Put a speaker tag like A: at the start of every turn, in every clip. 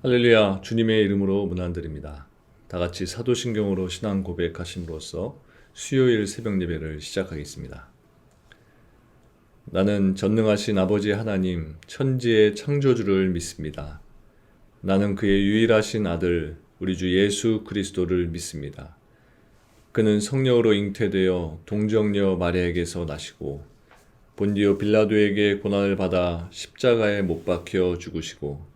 A: 할렐루야, 주님의 이름으로 문안드립니다. 다 같이 사도신경으로 신앙 고백하심으로써 수요일 새벽 예배를 시작하겠습니다. 나는 전능하신 아버지 하나님, 천지의 창조주를 믿습니다. 나는 그의 유일하신 아들, 우리 주 예수 그리스도를 믿습니다. 그는 성령으로 잉태되어 동정녀 마리아에게서 나시고 본디오 빌라도에게 고난을 받아 십자가에 못 박혀 죽으시고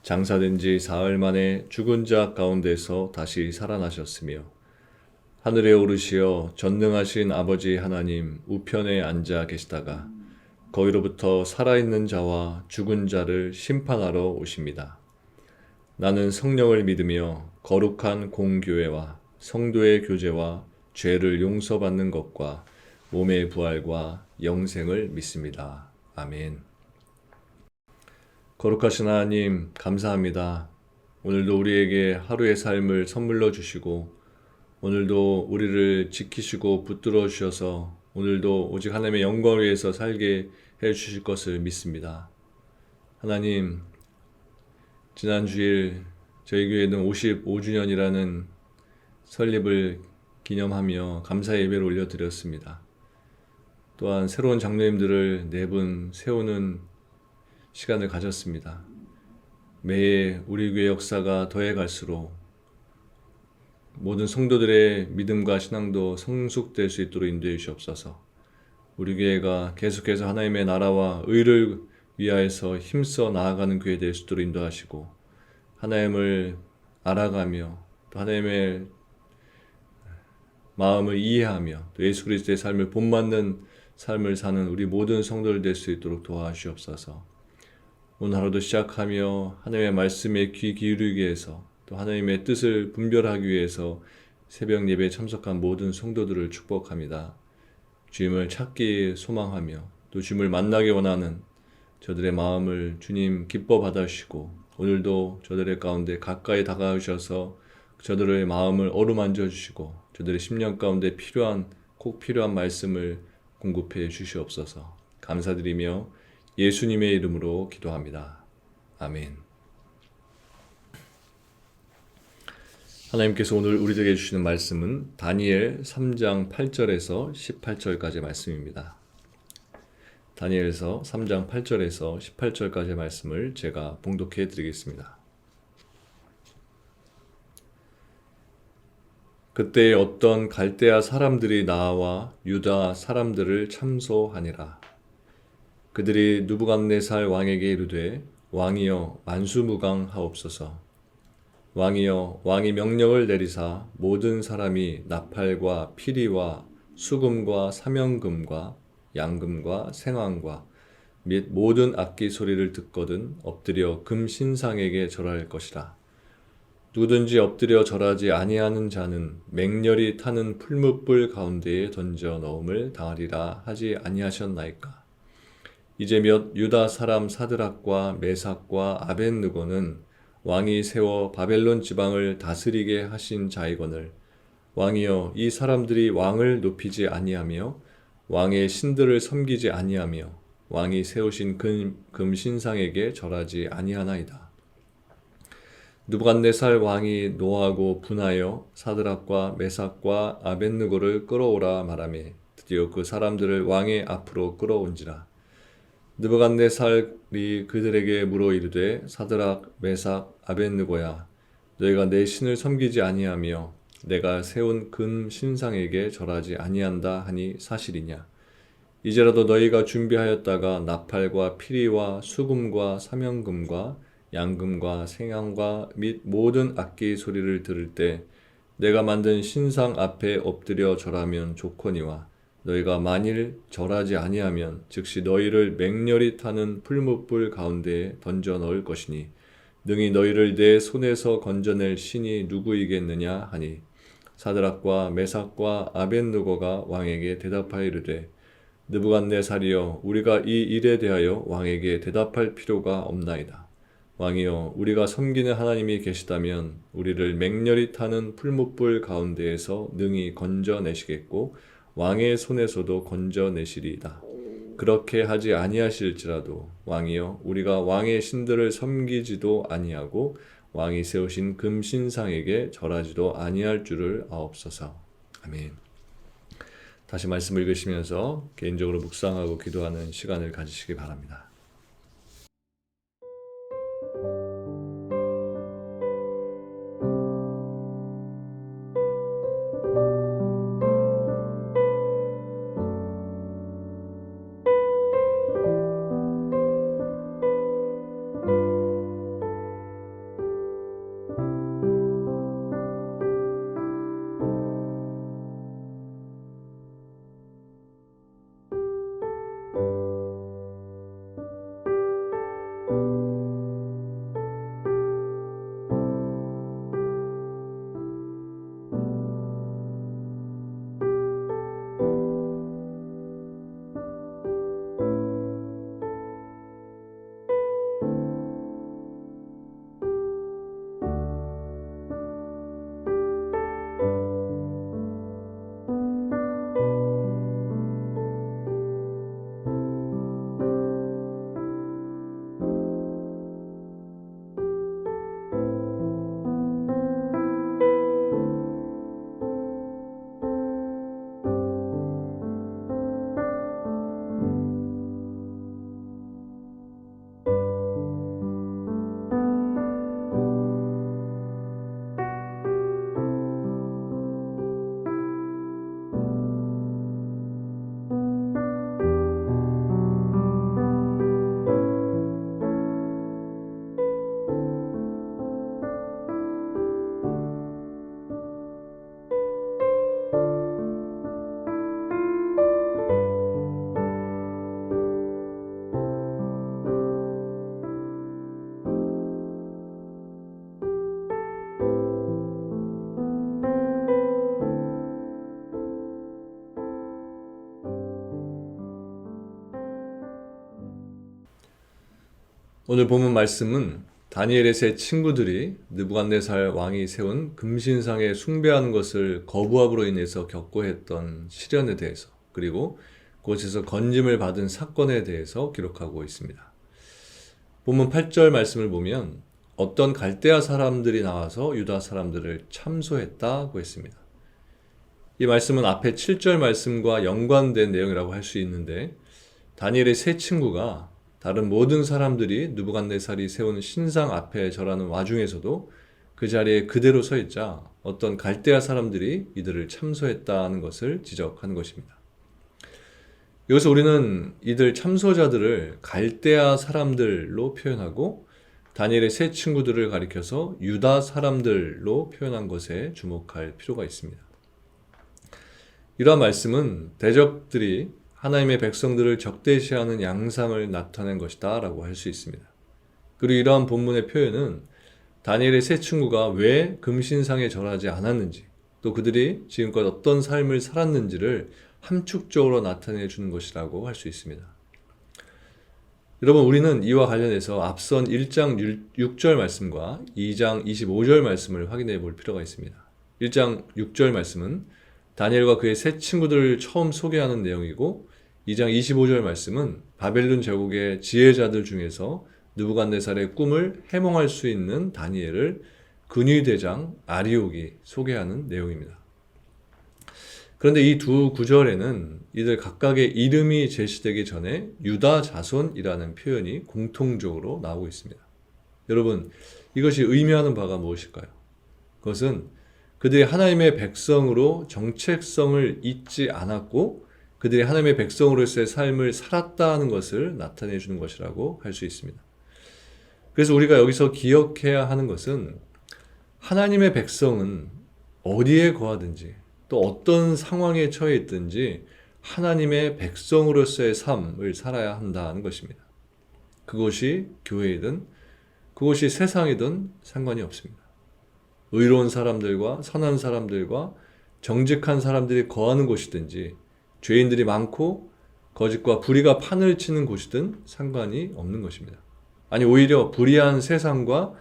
A: 장사된 지 사흘 만에 죽은 자 가운데서 다시 살아나셨으며 하늘에 오르시어 전능하신 아버지 하나님 우편에 앉아 계시다가 거기로부터 살아있는 자와 죽은 자를 심판하러 오십니다. 나는 성령을 믿으며 거룩한 공교회와 성도의 교제와 죄를 용서받는 것과 몸의 부활과 영생을 믿습니다. 아멘. 거룩하신 하나님, 감사합니다. 오늘도 우리에게 하루의 삶을 선물로 주시고 오늘도 우리를 지키시고 붙들어 주셔서 오늘도 오직 하나님의 영광을 위해서 살게 해 주실 것을 믿습니다. 하나님, 지난 주일 저희 교회는 55주년이라는 설립을 기념하며 감사 예배를 올려드렸습니다. 또한 새로운 장로님들을 4분 세우는 시간을 가졌습니다. 매해 우리 교회 역사가 더해갈수록 모든 성도들의 믿음과 신앙도 성숙될 수 있도록 인도해 주시옵소서. 우리 교회가 계속해서 하나님의 나라와 의를 위하여서 힘써 나아가는 교회 될 수 있도록 인도하시고 하나님을 알아가며 또 하나님의 마음을 이해하며 또 예수 그리스도의 삶을 본받는 삶을 사는 우리 모든 성도들 될 수 있도록 도와주시옵소서. 오늘 하루도 시작하며 하나님의 말씀에 귀 기울이기 위해서 또 하나님의 뜻을 분별하기 위해서 새벽 예배에 참석한 모든 성도들을 축복합니다. 주님을 찾기 소망하며 또 주님을 만나기 원하는 저들의 마음을 주님 기뻐 받아주시고 오늘도 저들의 가운데 가까이 다가오셔서 저들의 마음을 어루만져 주시고 저들의 심령 가운데 꼭 필요한 말씀을 공급해 주시옵소서. 감사드리며 예수님의 이름으로 기도합니다. 아멘. 하나님께서 오늘 우리에게 주시는 말씀은 다니엘 3장 8절에서 18절까지 말씀입니다. 다니엘서 3장 8절에서 18절까지 말씀을 제가 봉독해 드리겠습니다. 그때 어떤 갈대아 사람들이 나와 유다 사람들을 참소하니라. 그들이 느부갓네살 왕에게 이르되 왕이여 만수무강하옵소서. 왕이여 왕이 명령을 내리사 모든 사람이 나팔과 피리와 수금과 사명금과 양금과 생황과 및 모든 악기 소리를 듣거든 엎드려 금 신상에게 절할 것이라. 누구든지 엎드려 절하지 아니하는 자는 맹렬히 타는 풀무불 가운데에 던져 넣음을 당하리라 하지 아니하셨나이까. 이제 몇 유다 사람 사드락과 메삭과 아벳느고는 왕이 세워 바벨론 지방을 다스리게 하신 자이거늘 왕이여 이 사람들이 왕을 높이지 아니하며 왕의 신들을 섬기지 아니하며 왕이 세우신 금 신상에게 절하지 아니하나이다. 느부갓네살 왕이 노하고 분하여 사드락과 메삭과 아벳느고를 끌어오라 말하며 드디어 그 사람들을 왕의 앞으로 끌어온지라. 느부갓네살이 그들에게 물어 이르되 사드락 메삭 아벳느고야 너희가 내 신을 섬기지 아니하며 내가 세운 금 신상에게 절하지 아니한다 하니 사실이냐. 이제라도 너희가 준비하였다가 나팔과 피리와 수금과 사명금과 양금과 생향과 및 모든 악기 소리를 들을 때 내가 만든 신상 앞에 엎드려 절하면 좋거니와 너희가 만일 절하지 아니하면 즉시 너희를 맹렬히 타는 풀무불 가운데에 던져 넣을 것이니 능히 너희를 내 손에서 건져낼 신이 누구이겠느냐 하니 사드락과 메삭과 아벳느고가 왕에게 대답하여 이르되 느부갓네살이여 우리가 이 일에 대하여 왕에게 대답할 필요가 없나이다. 왕이여 우리가 섬기는 하나님이 계시다면 우리를 맹렬히 타는 풀무불 가운데에서 능히 건져내시겠고 왕의 손에서도 건져내시리이다. 그렇게 하지 아니하실지라도 왕이여 우리가 왕의 신들을 섬기지도 아니하고 왕이 세우신 금신상에게 절하지도 아니할 줄을 아옵소서. 아멘. 다시 말씀을 읽으시면서 개인적으로 묵상하고 기도하는 시간을 가지시기 바랍니다. 오늘 본문 말씀은 다니엘의 세 친구들이 느부갓네살 왕이 세운 금신상에 숭배하는 것을 거부함으로 인해서 겪고 했던 시련에 대해서, 그리고 그곳에서 건짐을 받은 사건에 대해서 기록하고 있습니다. 본문 8절 말씀을 보면 어떤 갈대아 사람들이 나와서 유다 사람들을 참소했다고 했습니다. 이 말씀은 앞에 7절 말씀과 연관된 내용이라고 할 수 있는데, 다니엘의 세 친구가 다른 모든 사람들이 느부갓네살이 세운 신상 앞에 절하는 와중에서도 그 자리에 그대로 서 있자 어떤 갈대아 사람들이 이들을 참소했다는 것을 지적하는 것입니다. 여기서 우리는 이들 참소자들을 갈대아 사람들로 표현하고 다니엘의 세 친구들을 가리켜서 유다 사람들로 표현한 것에 주목할 필요가 있습니다. 이러한 말씀은 대적들이 하나님의 백성들을 적대시하는 양상을 나타낸 것이다 라고 할 수 있습니다. 그리고 이러한 본문의 표현은 다니엘의 세 친구가 왜 금신상에 절하지 않았는지, 또 그들이 지금껏 어떤 삶을 살았는지를 함축적으로 나타내 주는 것이라고 할 수 있습니다. 여러분, 우리는 이와 관련해서 앞선 1장 6절 말씀과 2장 25절 말씀을 확인해 볼 필요가 있습니다. 1장 6절 말씀은 다니엘과 그의 세 친구들을 처음 소개하는 내용이고, 2장 25절 말씀은 바벨론 제국의 지혜자들 중에서 느부갓네살의 꿈을 해몽할 수 있는 다니엘을 근위대장 아리옥이 소개하는 내용입니다. 그런데 이 두 구절에는 이들 각각의 이름이 제시되기 전에 유다 자손이라는 표현이 공통적으로 나오고 있습니다. 여러분, 이것이 의미하는 바가 무엇일까요? 그것은 그들이 하나님의 백성으로 정체성을 잊지 않았고 그들이 하나님의 백성으로서의 삶을 살았다는 것을 나타내 주는 것이라고 할 수 있습니다. 그래서 우리가 여기서 기억해야 하는 것은 하나님의 백성은 어디에 거하든지 또 어떤 상황에 처해 있든지 하나님의 백성으로서의 삶을 살아야 한다는 것입니다. 그것이 교회이든 그것이 세상이든 상관이 없습니다. 의로운 사람들과 선한 사람들과 정직한 사람들이 거하는 곳이든지 죄인들이 많고 거짓과 불의가 판을 치는 곳이든 상관이 없는 것입니다. 아니, 오히려 불의한 세상과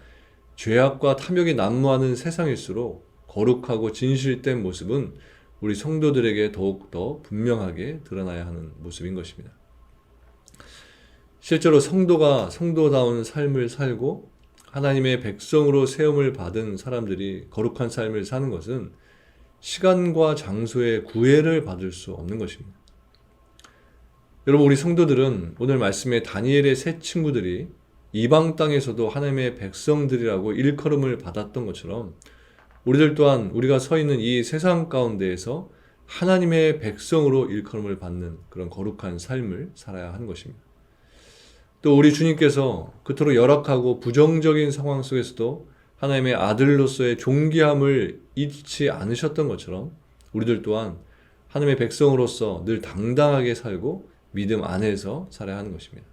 A: 죄악과 탐욕이 난무하는 세상일수록 거룩하고 진실된 모습은 우리 성도들에게 더욱더 분명하게 드러나야 하는 모습인 것입니다. 실제로 성도가 성도다운 삶을 살고 하나님의 백성으로 세움을 받은 사람들이 거룩한 삶을 사는 것은 시간과 장소의 구애를 받을 수 없는 것입니다. 여러분, 우리 성도들은 오늘 말씀에 다니엘의 세 친구들이 이방 땅에서도 하나님의 백성들이라고 일컬음을 받았던 것처럼 우리들 또한 우리가 서 있는 이 세상 가운데에서 하나님의 백성으로 일컬음을 받는 그런 거룩한 삶을 살아야 하는 것입니다. 또 우리 주님께서 그토록 열악하고 부정적인 상황 속에서도 하나님의 아들로서의 존귀함을 잊지 않으셨던 것처럼 우리들 또한 하나님의 백성으로서 늘 당당하게 살고 믿음 안에서 살아야 하는 것입니다.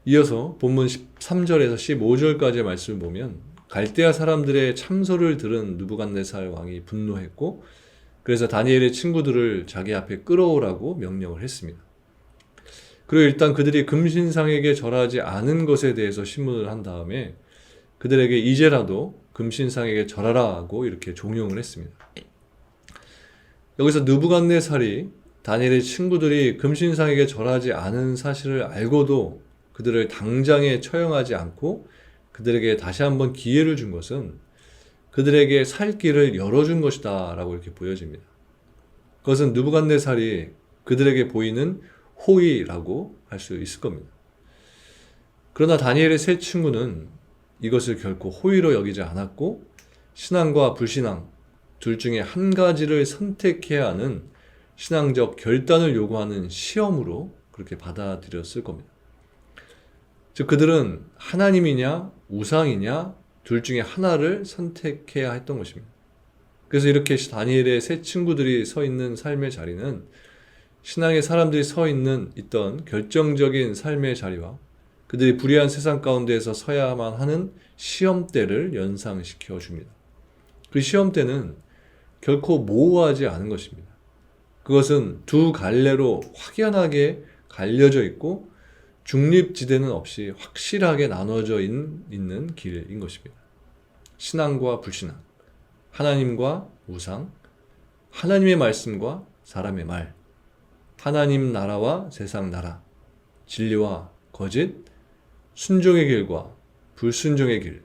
A: 이어서 본문 13절에서 15절까지의 말씀을 보면 갈대아 사람들의 참소를 들은 느부갓네살 왕이 분노했고 그래서 다니엘의 친구들을 자기 앞에 끌어오라고 명령을 했습니다. 그리고 일단 그들이 금신상에게 절하지 않은 것에 대해서 신문을 한 다음에 그들에게 이제라도 금신상에게 절하라고 이렇게 종용을 했습니다. 여기서 느부갓네살이 다니엘의 친구들이 금신상에게 절하지 않은 사실을 알고도 그들을 당장에 처형하지 않고 그들에게 다시 한번 기회를 준 것은 그들에게 살 길을 열어준 것이다 라고 이렇게 보여집니다. 그것은 느부갓네살이 그들에게 보이는 호의라고 할 수 있을 겁니다. 그러나 다니엘의 세 친구는 이것을 결코 호의로 여기지 않았고 신앙과 불신앙 둘 중에 한 가지를 선택해야 하는 신앙적 결단을 요구하는 시험으로 그렇게 받아들였을 겁니다. 즉 그들은 하나님이냐 우상이냐 둘 중에 하나를 선택해야 했던 것입니다. 그래서 이렇게 다니엘의 세 친구들이 서 있는 삶의 자리는 신앙의 사람들이 서 있던 결정적인 삶의 자리와 그들이 불의한 세상 가운데에서 서야만 하는 시험대를 연상시켜 줍니다. 그 시험대는 결코 모호하지 않은 것입니다. 그것은 두 갈래로 확연하게 갈려져 있고 중립지대는 없이 확실하게 나눠져 있는 길인 것입니다. 신앙과 불신앙, 하나님과 우상, 하나님의 말씀과 사람의 말, 하나님 나라와 세상 나라, 진리와 거짓, 순종의 길과 불순종의 길,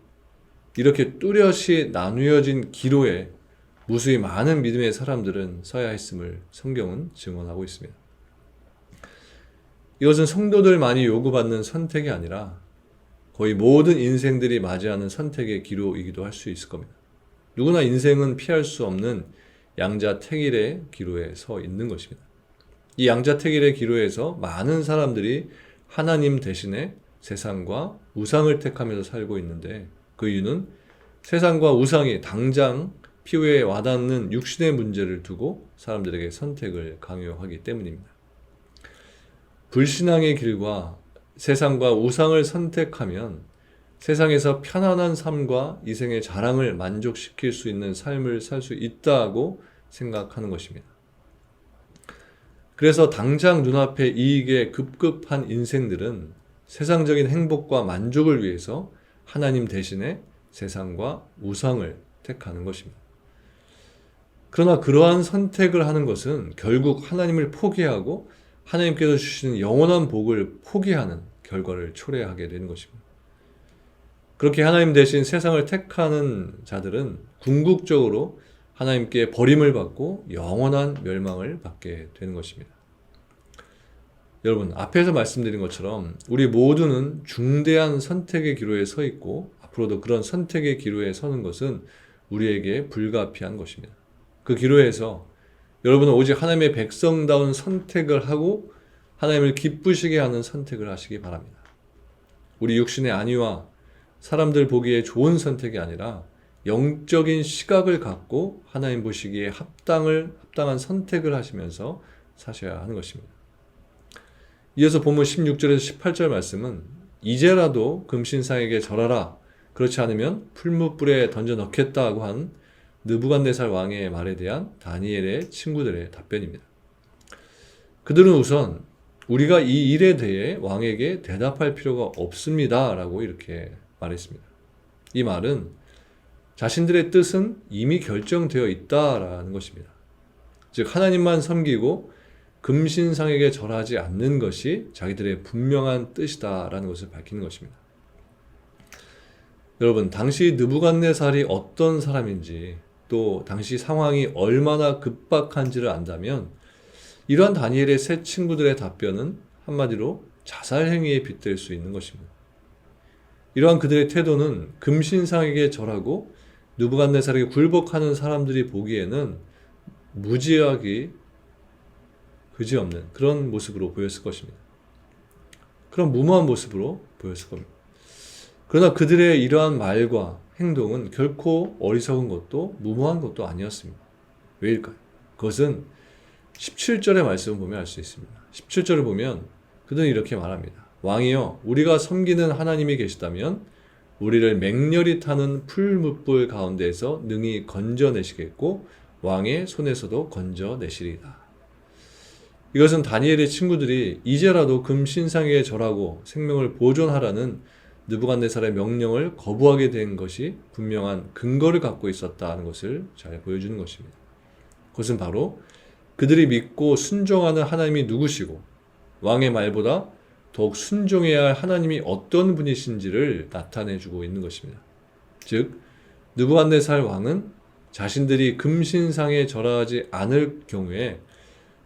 A: 이렇게 뚜렷이 나누어진 기로에 무수히 많은 믿음의 사람들은 서야 했음을 성경은 증언하고 있습니다. 이것은 성도들만이 요구받는 선택이 아니라 거의 모든 인생들이 맞이하는 선택의 기로이기도 할 수 있을 겁니다. 누구나 인생은 피할 수 없는 양자택일의 기로에 서 있는 것입니다. 이 양자택일의 기로에서 많은 사람들이 하나님 대신에 세상과 우상을 택하면서 살고 있는데 그 이유는 세상과 우상이 당장 피부에 와닿는 육신의 문제를 두고 사람들에게 선택을 강요하기 때문입니다. 불신앙의 길과 세상과 우상을 선택하면 세상에서 편안한 삶과 이생의 자랑을 만족시킬 수 있는 삶을 살 수 있다고 생각하는 것입니다. 그래서 당장 눈앞에 이익에 급급한 인생들은 세상적인 행복과 만족을 위해서 하나님 대신에 세상과 우상을 택하는 것입니다. 그러나 그러한 선택을 하는 것은 결국 하나님을 포기하고 하나님께서 주시는 영원한 복을 포기하는 결과를 초래하게 되는 것입니다. 그렇게 하나님 대신 세상을 택하는 자들은 궁극적으로 하나님께 버림을 받고 영원한 멸망을 받게 되는 것입니다. 여러분, 앞에서 말씀드린 것처럼 우리 모두는 중대한 선택의 기로에 서 있고 앞으로도 그런 선택의 기로에 서는 것은 우리에게 불가피한 것입니다. 그 기로에서 여러분은 오직 하나님의 백성다운 선택을 하고 하나님을 기쁘시게 하는 선택을 하시기 바랍니다. 우리 육신의 안위와 사람들 보기에 좋은 선택이 아니라 영적인 시각을 갖고 하나님 보시기에 합당한 선택을 하시면서 사셔야 하는 것입니다. 이어서 본문 16절에서 18절 말씀은 이제라도 금신상에게 절하라, 그렇지 않으면 풀무불에 던져 넣겠다고 한 느부갓네살 왕의 말에 대한 다니엘의 친구들의 답변입니다. 그들은 우선 우리가 이 일에 대해 왕에게 대답할 필요가 없습니다 라고 이렇게 말했습니다. 이 말은 자신들의 뜻은 이미 결정되어 있다라는 것입니다. 즉 하나님만 섬기고 금신상에게 절하지 않는 것이 자기들의 분명한 뜻이다라는 것을 밝히는 것입니다. 여러분, 당시 느부갓네살이 어떤 사람인지 또 당시 상황이 얼마나 급박한지를 안다면 이러한 다니엘의 세 친구들의 답변은 한마디로 자살 행위에 빗댈 수 있는 것입니다. 이러한 그들의 태도는 금신상에게 절하고 느부갓네살에게 굴복하는 사람들이 보기에는 무지하기 그지없는 그런 모습으로 보였을 것입니다. 그런 무모한 모습으로 보였을 겁니다. 그러나 그들의 이러한 말과 행동은 결코 어리석은 것도 무모한 것도 아니었습니다. 왜일까요? 그것은 17절의 말씀을 보면 알 수 있습니다. 17절을 보면 그들은 이렇게 말합니다. 왕이여, 우리가 섬기는 하나님이 계시다면 우리를 맹렬히 타는 풀무불 가운데에서 능히 건져내시겠고 왕의 손에서도 건져내시리이다. 이것은 다니엘의 친구들이 이제라도 금신상에 절하고 생명을 보존하라는 느부갓네살의 명령을 거부하게 된 것이 분명한 근거를 갖고 있었다는 것을 잘 보여주는 것입니다. 그것은 바로 그들이 믿고 순종하는 하나님이 누구시고 왕의 말보다 더욱 순종해야 할 하나님이 어떤 분이신지를 나타내주고 있는 것입니다. 즉, 느부갓네살 왕은 자신들이 금신상에 절하지 않을 경우에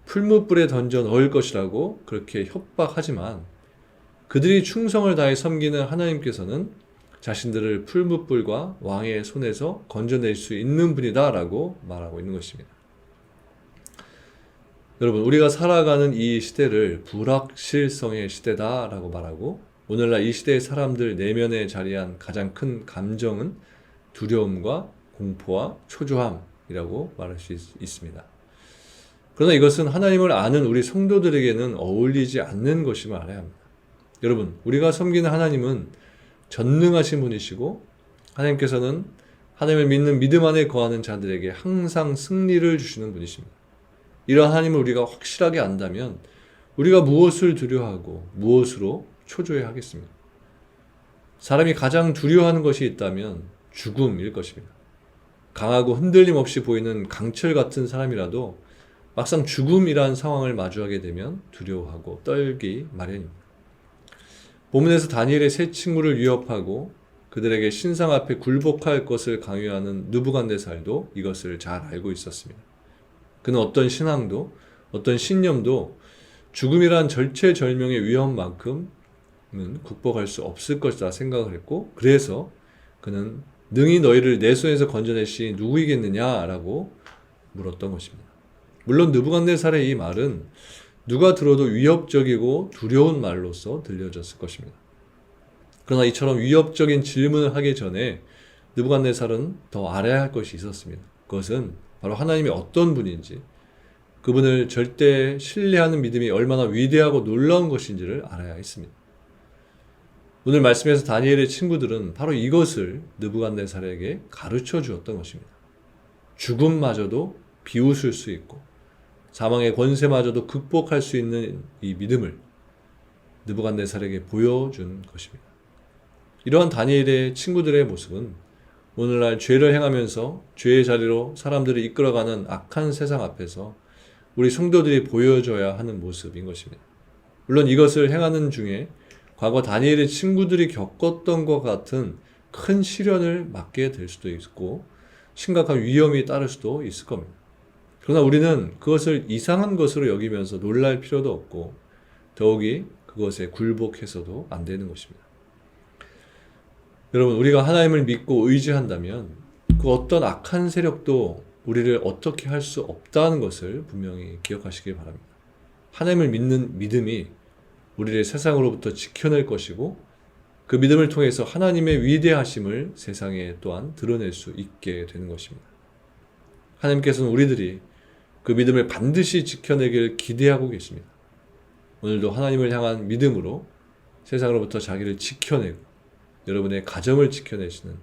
A: 풀무불에 던져 넣을 것이라고 그렇게 협박하지만 그들이 충성을 다해 섬기는 하나님께서는 자신들을 풀무불과 왕의 손에서 건져낼 수 있는 분이다 라고 말하고 있는 것입니다. 여러분, 우리가 살아가는 이 시대를 불확실성의 시대다 라고 말하고 오늘날 이 시대의 사람들 내면에 자리한 가장 큰 감정은 두려움과 공포와 초조함이라고 말할 수 있습니다. 그러나 이것은 하나님을 아는 우리 성도들에게는 어울리지 않는 것임을 알아야 합니다. 여러분, 우리가 섬기는 하나님은 전능하신 분이시고 하나님께서는 하나님을 믿는 믿음 안에 거하는 자들에게 항상 승리를 주시는 분이십니다. 이러한 하나님을 우리가 확실하게 안다면 우리가 무엇을 두려워하고 무엇으로 초조해 하겠습니까? 사람이 가장 두려워하는 것이 있다면 죽음일 것입니다. 강하고 흔들림 없이 보이는 강철 같은 사람이라도 막상 죽음이란 상황을 마주하게 되면 두려워하고 떨기 마련입니다. 본문에서 다니엘의 세 친구를 위협하고 그들에게 신상 앞에 굴복할 것을 강요하는 느부갓네살도 이것을 잘 알고 있었습니다. 그는 어떤 신앙도 어떤 신념도 죽음이란 절체절명의 위험만큼은 극복할 수 없을 것이다 생각을 했고 그래서 그는 능히 너희를 내 손에서 건져낼 시 누구이겠느냐라고 물었던 것입니다. 물론 느부갓네살의 이 말은 누가 들어도 위협적이고 두려운 말로서 들려졌을 것입니다. 그러나 이처럼 위협적인 질문을 하기 전에 느부갓네살은 더 알아야 할 것이 있었습니다. 그것은 바로 하나님이 어떤 분인지, 그분을 절대 신뢰하는 믿음이 얼마나 위대하고 놀라운 것인지를 알아야 했습니다. 오늘 말씀에서 다니엘의 친구들은 바로 이것을 느부갓네살에게 가르쳐 주었던 것입니다. 죽음마저도 비웃을 수 있고 사망의 권세마저도 극복할 수 있는 이 믿음을 느부갓네살에게 보여준 것입니다. 이러한 다니엘의 친구들의 모습은 오늘날 죄를 행하면서 죄의 자리로 사람들을 이끌어가는 악한 세상 앞에서 우리 성도들이 보여줘야 하는 모습인 것입니다. 물론 이것을 행하는 중에 과거 다니엘의 친구들이 겪었던 것 같은 큰 시련을 맞게 될 수도 있고 심각한 위험이 따를 수도 있을 겁니다. 그러나 우리는 그것을 이상한 것으로 여기면서 놀랄 필요도 없고 더욱이 그것에 굴복해서도 안 되는 것입니다. 여러분, 우리가 하나님을 믿고 의지한다면 그 어떤 악한 세력도 우리를 어떻게 할 수 없다는 것을 분명히 기억하시길 바랍니다. 하나님을 믿는 믿음이 우리를 세상으로부터 지켜낼 것이고 그 믿음을 통해서 하나님의 위대하심을 세상에 또한 드러낼 수 있게 되는 것입니다. 하나님께서는 우리들이 그 믿음을 반드시 지켜내길 기대하고 계십니다. 오늘도 하나님을 향한 믿음으로 세상으로부터 자기를 지켜내고 여러분의 가정을 지켜내시는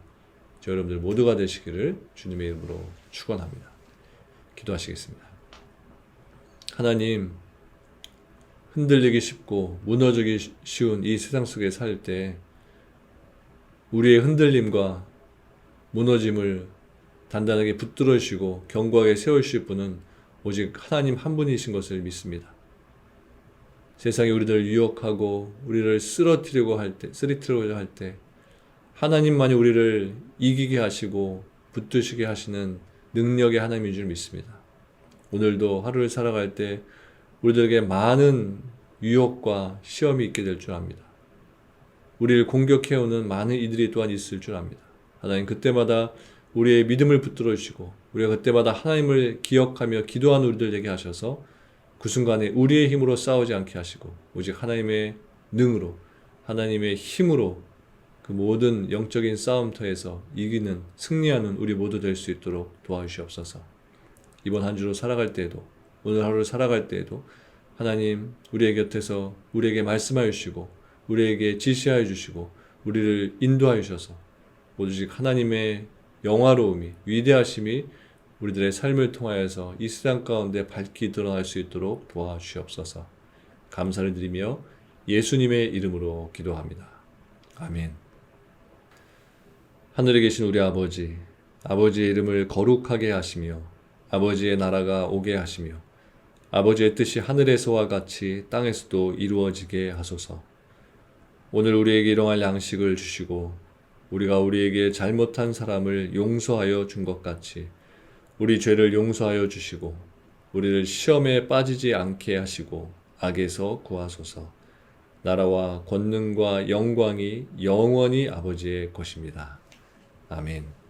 A: 저 여러분들 모두가 되시기를 주님의 이름으로 축원합니다. 기도하시겠습니다. 하나님, 흔들리기 쉽고 무너지기 쉬운 이 세상 속에 살 때 우리의 흔들림과 무너짐을 단단하게 붙들어 주시고 견고하게 세우실 분은 오직 하나님 한 분이신 것을 믿습니다. 세상이 우리를 유혹하고 우리를 쓰러뜨리려고 할 때 하나님만이 우리를 이기게 하시고 붙드시게 하시는 능력의 하나님인 줄 믿습니다. 오늘도 하루를 살아갈 때 우리들에게 많은 유혹과 시험이 있게 될 줄 압니다. 우리를 공격해오는 많은 이들이 또한 있을 줄 압니다. 하나님 그때마다 우리의 믿음을 붙들어 주시고 우리가 그때마다 하나님을 기억하며 기도하는 우리들에게 하셔서 그 순간에 우리의 힘으로 싸우지 않게 하시고 오직 하나님의 능으로 하나님의 힘으로 그 모든 영적인 싸움터에서 이기는 승리하는 우리 모두 될 수 있도록 도와주시옵소서. 이번 한 주로 살아갈 때에도 오늘 하루를 살아갈 때에도 하나님 우리의 곁에서 우리에게 말씀하여 주시고 우리에게 지시하여 주시고 우리를 인도하여 주셔서 오직 하나님의 영화로움이 위대하심이 우리들의 삶을 통하여서 이 세상 가운데 밝히 드러날 수 있도록 도와주시옵소서. 감사를 드리며 예수님의 이름으로 기도합니다. 아멘. 하늘에 계신 우리 아버지, 아버지의 이름을 거룩하게 하시며 아버지의 나라가 오게 하시며 아버지의 뜻이 하늘에서와 같이 땅에서도 이루어지게 하소서. 오늘 우리에게 일용할 양식을 주시고 우리가 우리에게 잘못한 사람을 용서하여 준 것 같이 우리 죄를 용서하여 주시고 우리를 시험에 빠지지 않게 하시고 악에서 구하소서. 나라와 권능과 영광이 영원히 아버지의 것입니다. 아멘.